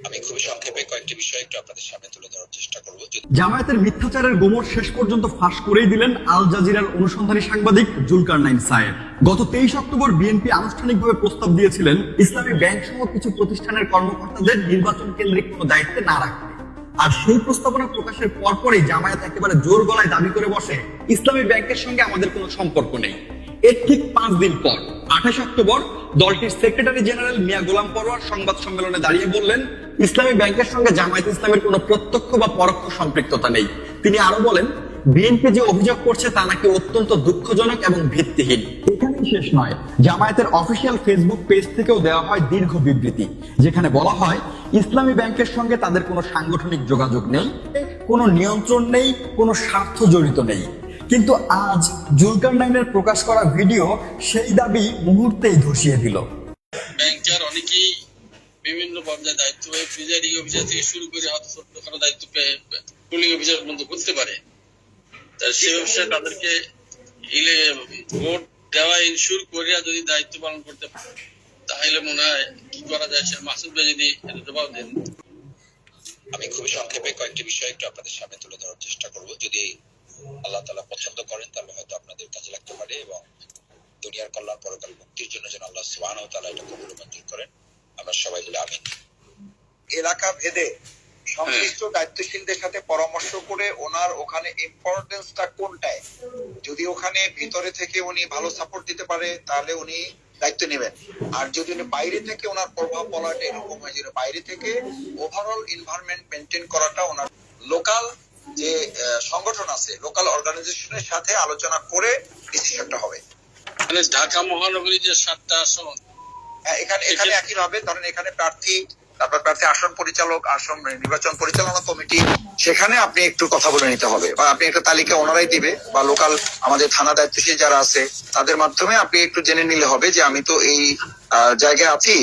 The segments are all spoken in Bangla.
আমি খুবই সংক্ষেপে কয়েকটি বিষয় একটু আপনাদের সামনে তুলে ধরার চেষ্টা করব। জামায়াতের মিথ্যাচারের গোমর শেষ পর্যন্ত ফাঁস করেই দিলেন আল জাজিরার অনুসন্ধানী সাংবাদিক জুলকারনাইন সায়েদ। গত 23 অক্টোবর বিএনপি আনুষ্ঠানিকভাবে প্রস্তাব দিয়েছিলেন ইসলামী ব্যাংক সহ কিছু প্রতিষ্ঠানের কর্মকর্তাদের নির্বাচন কেন্দ্রিক কোনো দায়িত্বে না রাখতে। আর সেই প্রস্তাবনা প্রকাশের পরপরই জামায়াত একেবারে জোর গলায় দাবি করে বসে, ইসলামী ব্যাংকের সঙ্গে আমাদের কোনো সম্পর্ক নেই। এর ঠিক 5 দিন পর 28 অক্টোবর দলটির সেক্রেটারি জেনারেল মিয়া গোলাম পরোয়ার সংবাদ সম্মেলনে দাঁড়িয়ে বললেন, ইসলামী ব্যাংকের সঙ্গে জামায়াত ইসলামের কোনো প্রত্যক্ষ বা পরোক্ষ সম্পৃক্ততা নেই। তিনি আরো বলেন, বিএনপি যে অভিযোগ করছে তা নাকি অত্যন্ত দুঃখজনক এবং ভিত্তিহীন। এখানেই শেষ নয়, জামায়াতের অফিসিয়াল ফেসবুক পেজ থেকেও দেওয়া হয় দীর্ঘ বিবৃতি, যেখানে বলা হয় ইসলামী ব্যাংকের সঙ্গে তাদের কোনো সাংগঠনিক যোগাযোগ নেই, কোনো নিয়ন্ত্রণ নেই, কোনো স্বার্থ জড়িত নেই। কিন্তু আজ জুলকারনাইনের প্রকাশ করা ভিডিও সেই দাবি মুহূর্তেই ধসিয়ে দিল। ব্যাংকের অনেকেই বিভিন্ন পর্যায়ে দায়িত্ব পেয়ে প্রিজাইডিং অফিসার থেকে শুরু করে হয়তো ছোটখাটো দায়িত্ব পেয়ে পুলিং অফিসার পর্যন্ত করতে পারে। সে ব্যবসায় তাদেরকে ভোট দেওয়া ইনশিওর করে যদি দায়িত্ব পালন করতে পারে, তাহলে মনে হয় কি করা যায়। মাসুদ ভাই যদি এটা জবাব দেন। আমি খুবই সংক্ষেপে কয়েকটি বিষয় একটু আপনাদের সামনে তুলে ধরার চেষ্টা করব। যদি আল্লাহ তাআলা পছন্দ করেন তাহলে হয়তো আপনাদের কাজে লাগতে পারে এবং দুনিয়ার কল্যাণ পরকাল মুক্তির জন্য যেন আল্লাহ সুবহানাহু ওয়া তাআলা এটা কবুল মঞ্জুর করেন। আমরা সবাই বলি আমিন। এলাকা ভেদে সংশ্লিষ্ট দায়িত্বশীলদের সাথে পরামর্শ করে ওনার ওখানে ইম্পর্টেন্সটা কোনটায়, যদি ওখানে ভিতরে থেকে উনি ভালো সাপোর্ট দিতে পারে তাহলে উনি দায়িত্ব নেবেন। আর যদি উনি বাইরে থেকে ওনার প্রভাব পড়াটা এরকম হয় যে বাইরে থেকে ওভারঅল এনভায়রনমেন্ট মেনটেন করাটা ওনার লোকাল যে সংগঠন আছে, লোকাল অর্গানাইজেশনের সাথে আলোচনা করে ডিসিশনটা হবে। মানে ঢাকা মহানগরী যে 7টা আসন, এখানে একই ভাবে ধরেন এখানে প্রার্থী, তারপর প্রার্থী আসন পরিচালক, আসন নির্বাচন পরিচালনা কমিটি, সেখানে আপনি একটু কথা বলে নিতে হবে, বা আপনি একটা তালিকা ওনারাই দিবে, বা লোকাল আমাদের থানা দায়িত্বশীল যারা আছে তাদের মাধ্যমে আপনি একটু জেনে নিলে হবে যে আমি তো এই জায়গায় আছি,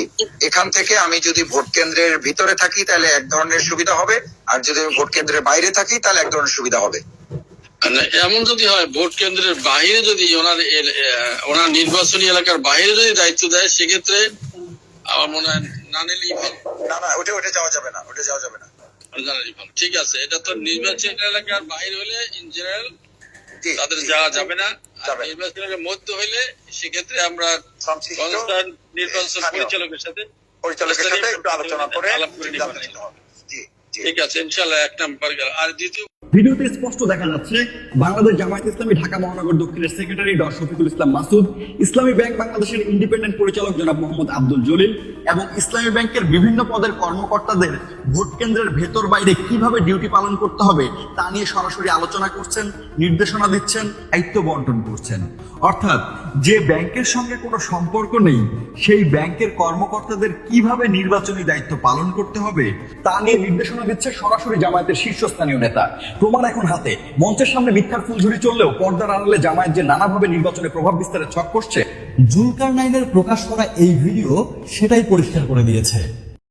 এখান থেকে আমি যদি ভোট কেন্দ্রের ভিতরে থাকি তাহলে এক ধরনের সুবিধা হবে, আর যদি আমি ভোট কেন্দ্রের বাইরে থাকি তাহলে এক ধরনের সুবিধা হবে। এমন যদি হয় ভোট কেন্দ্রের বাইরে যদি ওনার নির্বাচনী এলাকার বাইরে যদি দায়িত্ব দেয়, সেক্ষেত্রে আমার মনে হয় না নিলেই ভালো। না ওটা যাওয়া যাবে না, ওটা যাওয়া যাবে না। ঠিক আছে, এটা তো নির্বাচনী এলাকার বাইরে হলে ইন জেনারেল তাদের যাওয়া যাবে না। নির্বাচন এলাকার মধ্যে হইলে সেক্ষেত্রে আমরা নির্বাচন পরিচালকের সাথে একটু আলোচনা করে ঠিক আছে, ইনশাআল্লাহ 1 নাম্বার গেল। আর দ্বিতীয় ভিডিওতে স্পষ্ট দেখা যাচ্ছে বাংলাদেশ জামায়াত ইসলামী ঢাকা মহানগর দক্ষিণের সেক্রেটারি ড. শফিকুল ইসলাম মাসুদ, ইসলামী ব্যাংক বাংলাদেশের ইন্ডিপেন্ডেন্ট পরিচালক জনাব মোহাম্মদ আব্দুল জলিল এবং ইসলামী ব্যাংকের বিভিন্ন পদের কর্মকর্তাদের ভোট কেন্দ্রের ভেতর বাইরে কিভাবে ডিউটি পালন করতে হবে তা নিয়ে সরাসরি আলোচনা করছেন, নির্দেশনা দিচ্ছেন, দায়িত্ব বন্টন করছেন। অর্থাৎ যে ব্যাংকের সঙ্গে কোনো সম্পর্ক নেই সেই ব্যাংকের কর্মকর্তাদের কিভাবে নির্বাচনী দায়িত্ব পালন করতে হবে তা নিয়ে নির্দেশনা দিচ্ছে সরাসরি জামায়াতের শীর্ষস্থানীয় নেতা। প্রমাণ এখন হাতে। মঞ্চের সামনে মিথ্যার ফুলঝুরি চললেও পর্দার আড়ালে জামায়াত যে নানাভাবে নির্বাচনে প্রভাব বিস্তারের ছক করছে, জুলকারনাইনের প্রকাশ করা এই ভিডিও সেটাই পরিষ্কার করে দিয়েছে।